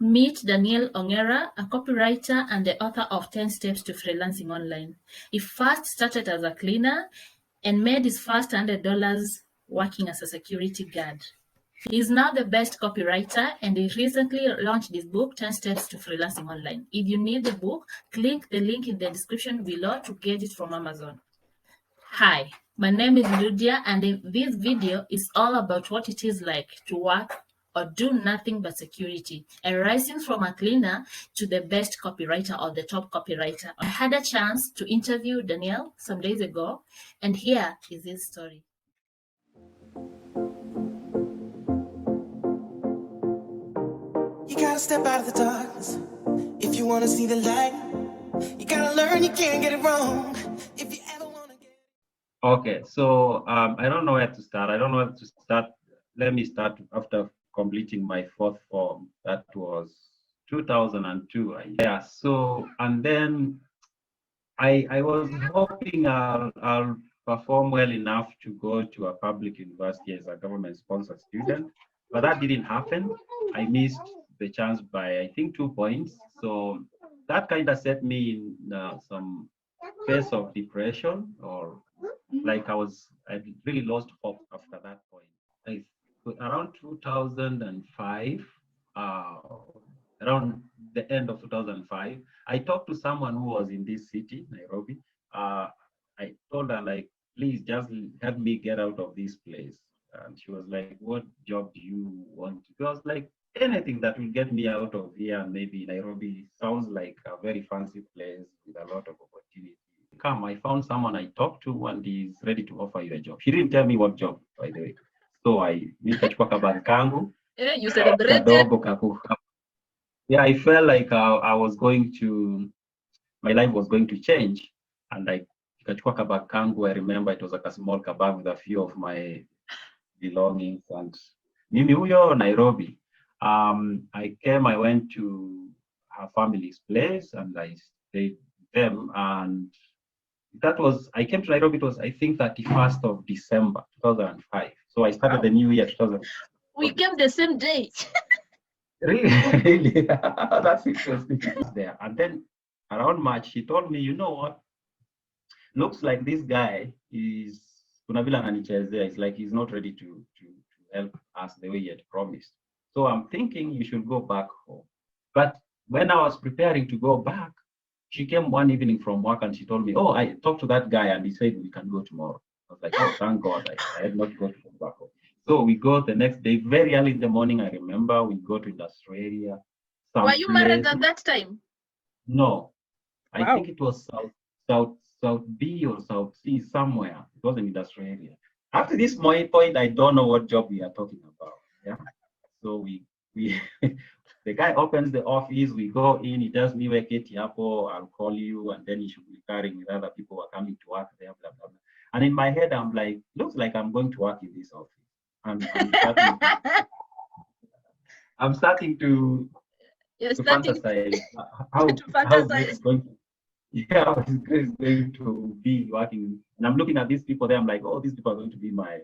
Meet Daniel Ongera, a copywriter and the author of 10 Steps to Freelancing Online. He first started as a cleaner and made his first $100 working as a security guard. He is now the best copywriter, and he recently launched his book, 10 Steps to Freelancing Online. If you need the book, click the link in the description below to get it from Amazon. Hi, my name is Lydia, and this video is all about what it is like to work or do nothing but security, and rising from a cleaner to the best copywriter or the top copywriter. I had a chance to interview Daniel some days ago, and here is his story. You gotta step out of the darkness if you wanna see the light. You gotta learn you can't get it wrong if you ever wanna get it. Okay, so I don't know where to start. Let me start after completing my fourth form. That was 2002. Yeah, so, and then I was hoping I'll perform well enough to go to a public university as a government-sponsored student, but that didn't happen. I missed the chance by, I think, 2 points. So that kind of set me in some phase of depression, or like I really lost hope after that point. Around 2005, around the end of 2005, I talked to someone who was in this city, Nairobi. I told her, like, please just help me get out of this place. And she was like, what job do you want? It was like, anything that will get me out of here. And maybe Nairobi sounds like a very fancy place with a lot of opportunity. Come, I found someone I talked to, and he's ready to offer you a job. She didn't tell me what job, by the way. So I nikachukua kabari kangu. You celebrated. Yeah, I felt like I was going to, my life was going to change. And I nikachukua kabari kangu. I remember it was like a small kabari with a few of my belongings. And mimi huyo Nairobi. I went to her family's place, and I stayed with them. And that was, I came to Nairobi, it was, I think, 31st of December, 2005. So I started the new year, 2000. We came the same day. Really? That's interesting. There. And then around March, she told me, you know what? Looks like this guy is, it's like he's not ready to help us the way he had promised. So I'm thinking you should go back home. But when I was preparing to go back, she came one evening from work and she told me, oh, I talked to that guy and he said we can go tomorrow. I was like, oh, thank God, I had not got to go back home. So we go the next day, very early in the morning, I remember, we go to industrial area. Were you married at that time? No. Wow. I think it was South B or South C, somewhere. It was an industrial area. After this point, I don't know what job we are talking about. Yeah. So we the guy opens the office, we go in, he tells me, I'll call you, and then he should be carrying with other people who are coming to work there, blah, blah, blah. And in my head, I'm like, looks like I'm going to work in this office. I'm starting to fantasize how it's going to, how it's going to be working. And I'm looking at these people there, I'm like, oh, these people are going to be my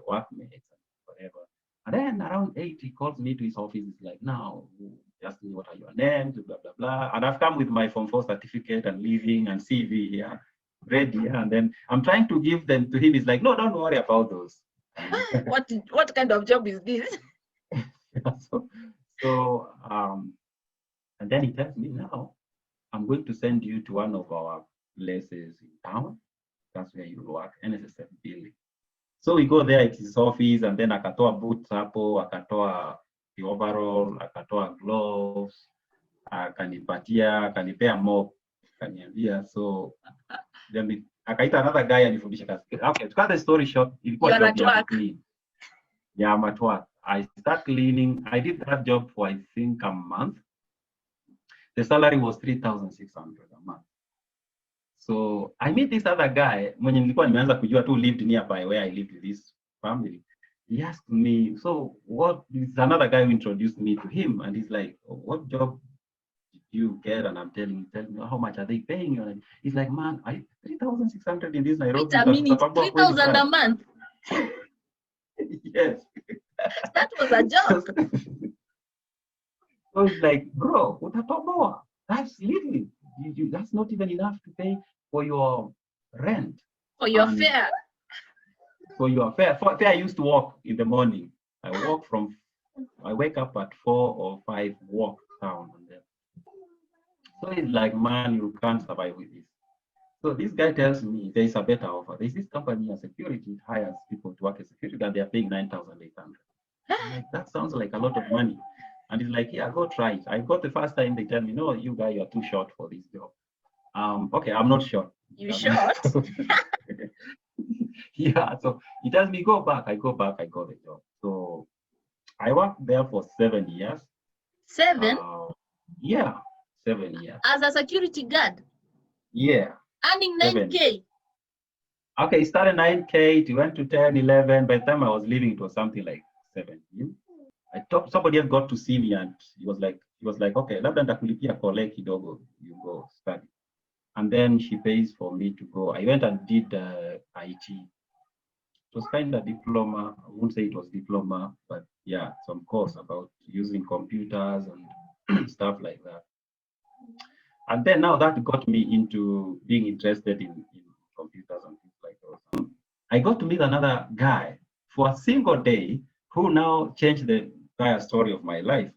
workmates, whatever. And then around 8, he calls me to his office. He's like, now, just me, what are your names, blah, blah, blah. And I've come with my Form 4 certificate and leaving and CV here, ready. And then I'm trying to give them to him. He's like, no, don't worry about those. What kind of job is this? And then he tells me, now, I'm going to send you to one of our places in town. That's where you work, NSSF building. So we go there at his office, and then akatoa boots hapo, akatoa the overall, akatoa gloves, akanipea mop, akaniambia. So then akaita another guy anifundisha kazi. Okay, to cut the story short, ilikuwa job ya clean. Yeah, I'm at work. I start cleaning. I did that job for, I think, a month. The salary was 3,600 a month. So I meet this other guy, mwenye nilikuwa nimeanza kujua tu, lived nearby where I lived with this family. He asked me, so what is another guy who introduced me to him, and he's like, oh, what job did you get? And I'm telling him, how much are they paying you? And he's like, man, 3,600 in this Nairobi. Wait a minute, 3,000 a month? Yes. That was a job. So it's like, bro, utatoboa. That's little. That's not even enough to pay for your rent. For your And fare. for your fare. Fare I used to walk in the morning. I wake up at 4 or 5, walk down. And then, so it's like, man, you can't survive with this. So this guy tells me there is a better offer. There's this company, a security, it hires people to work as security, and they're paying 9,800. Like, that sounds like a lot of money. And he's like, yeah, go try it. I got the first time they tell me, no, you guy, you're too short for this job. Okay, I'm not short. You short? Yeah, so he tells me, go back. I go back, I got the job. So I worked there for 7 years. 7? Yeah, 7 years. As a security guard? Yeah. Earning 9K? Okay, it started 9K, it went to 10, 11. By the time I was leaving, it was something like 17. I thought somebody else got to see me, and he was like, okay, labda nitakulipia kole kidogo, you go study. And then she pays for me to go. I went and did IT. It was kind of diploma. I wouldn't say it was diploma, but yeah, some course about using computers and stuff like that. And then now that got me into being interested in computers and things like those. I got to meet another guy for a single day who now changed the entire story of my life.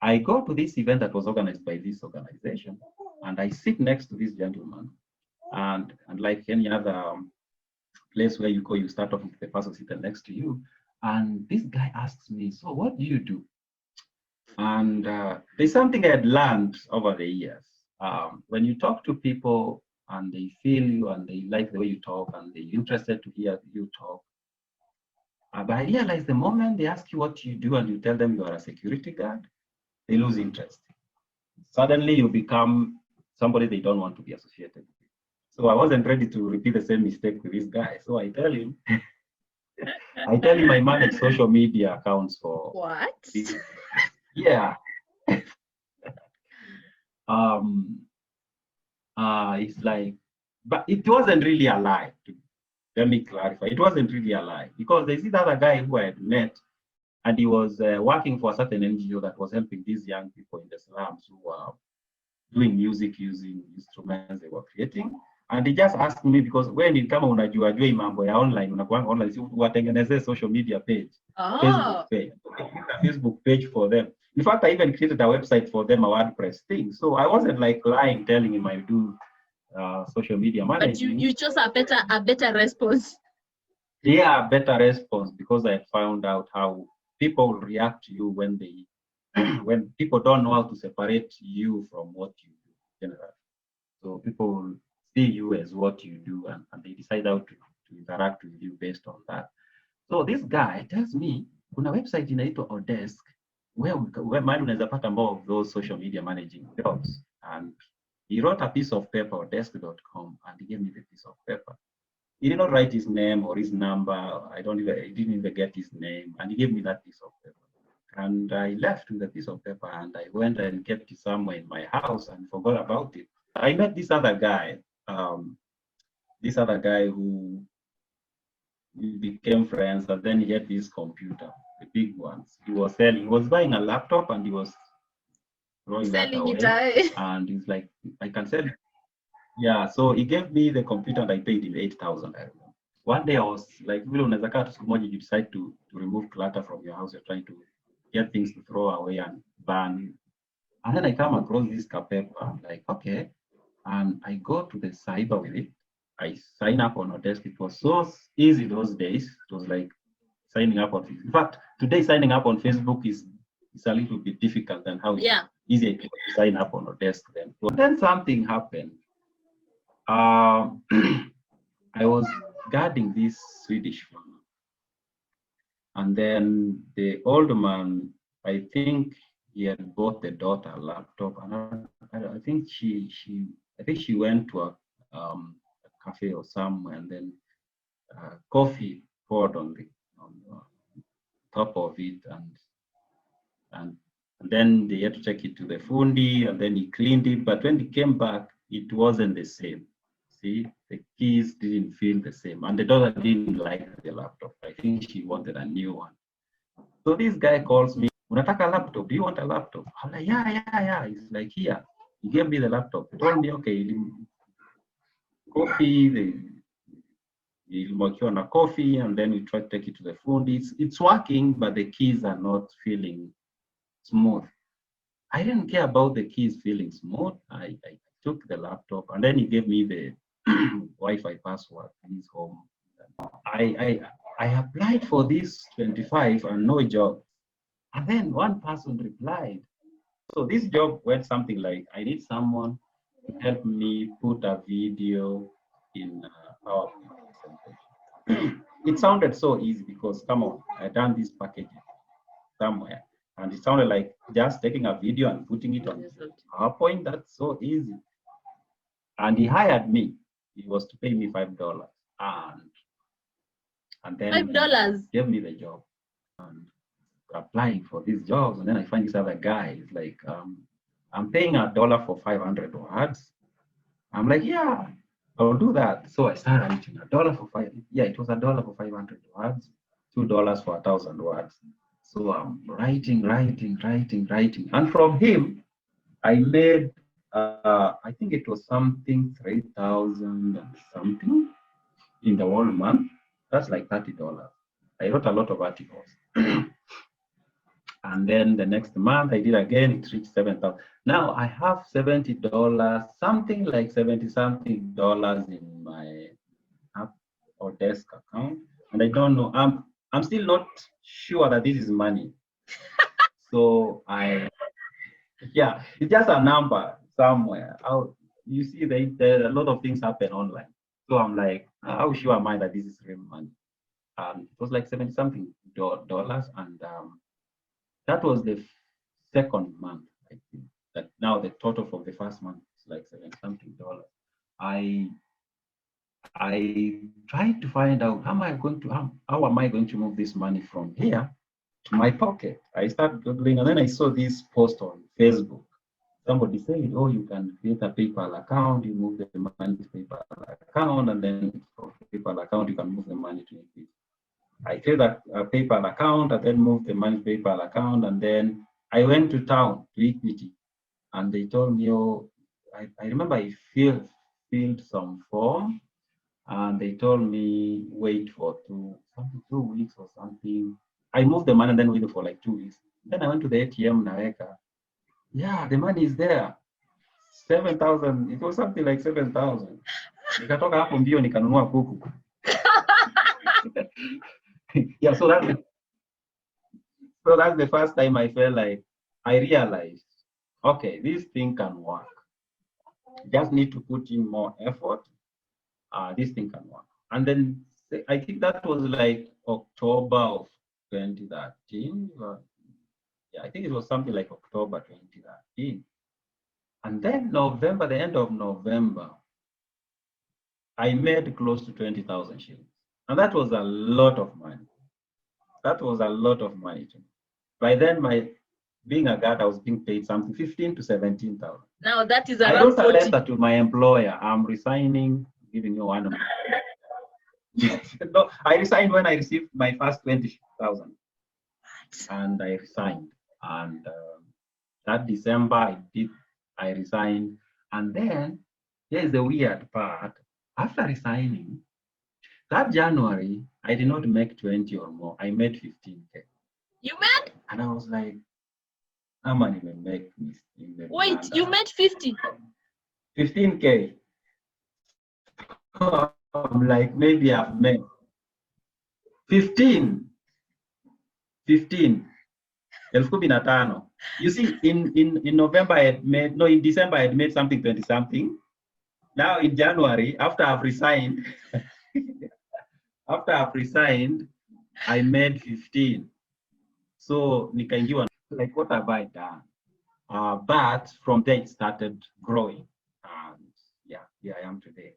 I go to this event that was organized by this organization, and I sit next to this gentleman. And like any other place where you go, you start off with the person sitting next to you. And this guy asks me, so what do you do? And there's something I had learned over the years. When you talk to people and they feel you and they like the way you talk and they're interested to hear you talk, but I realized the moment they ask you what you do and you tell them you are a security guard, they lose interest. Suddenly you become somebody they don't want to be associated with. So I wasn't ready to repeat the same mistake with this guy. So I tell him, I manage social media accounts for what? This. Yeah. It's like, but it wasn't really a lie. Let me clarify. It wasn't really a lie, because there's this other guy who I had met, and he was working for a certain NGO that was helping these young people in the slums who were doing music using instruments they were creating. And he just asked me, because when it kama unajua mambo ya online, unakuanga online, si watengeneze social media page, Facebook page for them. In fact, I even created a website for them, a WordPress thing. So I wasn't like lying, telling him I do social media management. But you chose a better response. Yeah, a better response, because I found out how people react to you when they when people don't know how to separate you from what you do generally. So people see you as what you do, and they decide how to interact with you based on that. So this guy tells me, kuna website inaitwa Odesk, where mali unaweza pata more of those social media managing jobs. And he wrote a piece of paper, odesk.com, and he gave me the piece of paper. He did not write his name or his number. He didn't even get his name, and he gave me that piece of paper. And I left with a piece of paper, and I went and kept it somewhere in my house and forgot about it. I met this other guy who we became friends, and then he had this computer, the big ones. He was buying a laptop, and he was throwing that away. And he's like, I can sell it. Yeah, so he gave me the computer, and I paid him 8,000. One day I was like, you decide to remove clutter from your house. You're trying to get things to throw away and burn. And then I come across this paper. I'm like, okay. And I go to the cyber with it. I sign up on Odesk. It was so easy those days. It was like signing up on Facebook. In fact, today signing up on Facebook is a little bit difficult than how easy it was to sign up on Odesk then. But then something happened. I was guarding this Swedish farmer. And then the old man, I think he had bought the daughter a laptop, and I think she went to a cafe or somewhere, and then coffee poured on the top of it, and then they had to take it to the fundi, and then he cleaned it. But when he came back, it wasn't the same. See, the keys didn't feel the same, and the daughter didn't like the laptop. I think she wanted a new one. So this guy calls me unataka laptop? Do you want a laptop? I'm like, yeah. He's like, here. He gave me the laptop. He told me, okay, coffee, he'll make you on a coffee, and then we try to take it to the food. It's working, but the keys are not feeling smooth. I didn't care about the keys feeling smooth. I took the laptop, and then he gave me the Wi-Fi password. He's home. I applied for this 25 and no job. And then one person replied. So this job went something like, I need someone to help me put a video in PowerPoint presentation. It sounded so easy because, come on, I done this packaging somewhere. And it sounded like just taking a video and putting it on PowerPoint. That's so easy. And he hired me. He was to pay me $5. And then $5 he gave me the job. And applying for these jobs, and then I find this other guy. It's like, I'm paying $1 for 500 words. I'm like, yeah, I'll do that. So I started writing $1 for five. Yeah, it was $1 for 500 words, $2 for 1,000 words. So I'm writing, and from him, I made, I think it was something 3,000 and something in the whole month. That's like $30. I wrote a lot of articles. And then the next month I did again, it reached 7,000. Now I have $70, something like 70 something dollars in my app or desk account. And I don't know, I'm still not sure that this is money. So yeah, it's just a number somewhere. You see, there a lot of things happen online. So I'm like, how sure am I that this is real money? It was like 70 something dollars, and that was the second month, I think. That now the total for the first month is like 70 something dollars. I tried to find out how am I going to move this money from here to my pocket. I started Googling, and then I saw this post on Facebook. Somebody said, oh, you can create a PayPal account, you move the money to PayPal account, and then from PayPal account, you can move the money to it. I created a PayPal account and then moved the money to PayPal account. And then I went to town to Equity, and they told me, oh, I remember I filled some form, and they told me wait for 2 weeks or something. I moved the money and then waited for like 2 weeks. Then I went to the ATM Naweka. Yeah, the money is there. 7,000. It was something like 7,000. Nikatoka hapo mbio nikanunua kuku. Yeah, so that's the first time I felt like I realized, okay, this thing can work. You just need to put in more effort. This thing can work. And then I think that was like October of 2013. Yeah, I think it was something like October 2013. And then November, the end of November, I made close to 20,000 shillings. And that was a lot of money. That was a lot of money to me. By then, being a guard, I was being paid something 15 to 17,000. Now that is I around wrote a 40. letter to my employer. I'm resigning, giving you one. No, I resigned when I received my first 20,000, and I resigned. And that December, I resigned. And then here's the weird part. After resigning, that January, I did not make 20 or more. I made 15K. You made? And I was like, how many may make me? Wait, you made 50? 15K. I'm like, maybe I've made 15. 15. You see, in November, in December, I had made something 20 something. Now in January, after I've resigned, I made 15. So nikaingiwa, like, what have I done? But from there it started growing. And yeah, here I am today.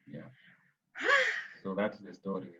Yeah. So that's the story.